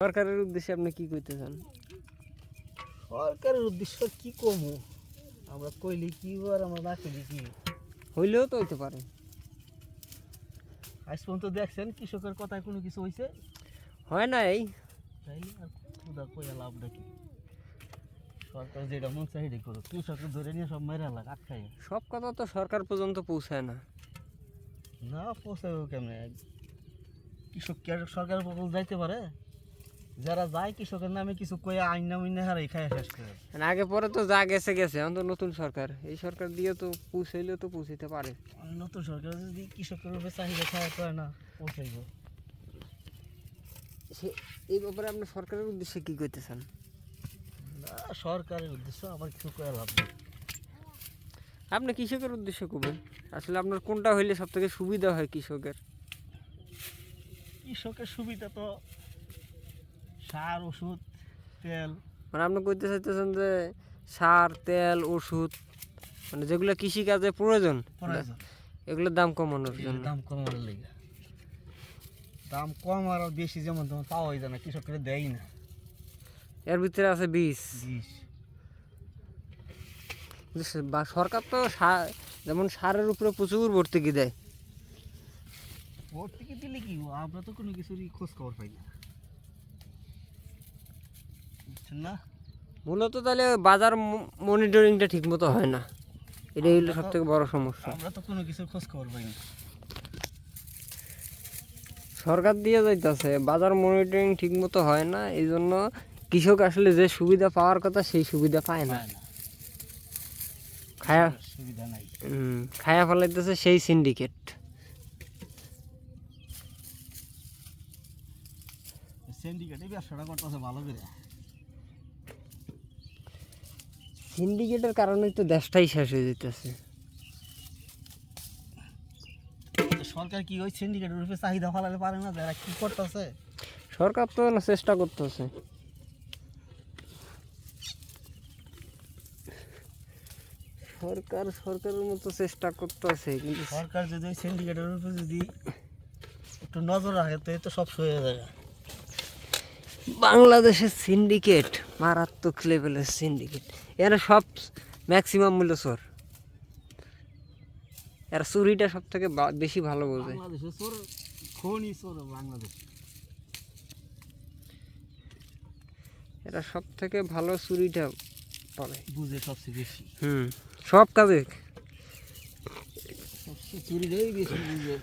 সরকারের উদ্দেশ্যে আপনি কি কইতে চান? সরকারের উদ্দেশ্য কি কমু, আমরা কইলি কি আর আমরা না কইলি কি। হইলেও তো হইতে পারে। আজ পর্যন্ত দেখছেন কৃষকের কথায় কোনো কিছু হয়েছে? হয় নাই। তাইলে আর খুদা কইয়া লাভ নাকি? সরকার যেটা মন চাই সেটাই করুক, কৃষকের ধরে নিয়ে সব মেরে লাগ আটকাই। সব কথা তো সরকার পর্যন্ত পৌঁছায় না। না পৌঁছাবে কেমনে? কৃষক কি আর সরকারের পক্ষ যাইতে পারে? যারা যায় কৃষকের নামে কিছু কয়ে আইন নামিনে হারাই খায় শেষ করে। মানে আগে পরে তো যা গেছে গেছে, এখন তো নতুন সরকার, এই সরকার দিয়ে তো পৌঁছাইলেও তো পৌঁছাইতে পারে। নতুন সরকার যদি কৃষকের উপরে চাহিদা খাওয়া করে না পৌঁছাইব। সে এই ব্যাপারে আপনি সরকারের উদ্দেশ্যে কি কইতে চান? না সরকারের উদ্দেশ্য আমার কিছু করে লাভ নেই। আপনি কৃষকের উদ্দেশ্যে কবেন, আসলে আপনার কোনটা হইলে সব থেকে সুবিধা হয় কৃষকের? কৃষকের সুবিধা তো সার ওষুধ তেল। মানে আপনি কইতে চাইতেছেন যে সার তেল ওষুধ মানে যেগুলো কৃষিকাজে প্রয়োজন এগুলোর দাম কমানোর জন্য। দাম কমানোর লেগে, দাম কম আর বেশি যেমন তেমন পাওয়া যায় না, কৃষকের দেয় না। এর ভিতরে আছে বীজ। বা সরকার তো যেমন সারের উপরে প্রচুর ভর্তুকি দেয়। ভর্তুকি দিলে কি আমরা তো কোনো কিছুরই খোঁজ খবর পাই না, বুঝছেন না? মূলত তাহলে বাজার মনিটরিংটা ঠিক মতো হয় না, এটাই হলো সব থেকে বড় সমস্যা। আমরা তো কোনো কিছুর খোঁজ খবর পাই না। সরকার দিয়ে যাইতেছে, বাজার মনিটরিং ঠিক মতো হয় না, এই জন্য কৃষক আসলে যে সুবিধা পাওয়ার কথা সেই সুবিধা পায় না। খায়া সুবিধা নাই, খায়া ফেলাইতেছে সেই সিন্ডিকেট। সিন্ডিকেটই ব্যবসাটা করতেছে ভালো করে। সিন্ডিকেটের কারণেই তো দেশটাই শেষ হয়ে যেতেছে। সরকার কি ওই সিন্ডিকেটের উপরে চাহিদা ফেলাতে পারে না? যারা কি করতেছে সরকার তো চেষ্টা করতেছে। সরকারের মতো চেষ্টা করতেছে, কিন্তু সরকার যদি ওই সিন্ডিকেটের উপরে যদি একটু নজর রাখে তো তো সব হয়ে যাবে। বাংলাদেশের সিন্ডিকেট মারাত্মক লেভেলের সিন্ডিকেট, এরা সব ম্যাক্সিমাম মূল্য চোর। এরা চুরিটা সব থেকে বেশি ভালো বোঝে। বাংলাদেশের চোর খনি চোর বাংলাদেশ। এরা সব থেকে ভালো চুরিটা পাবে, বুঝে সবচেয়ে বেশি। সব কাজে সবচেয়ে চুরিটাই বেশি বুঝে।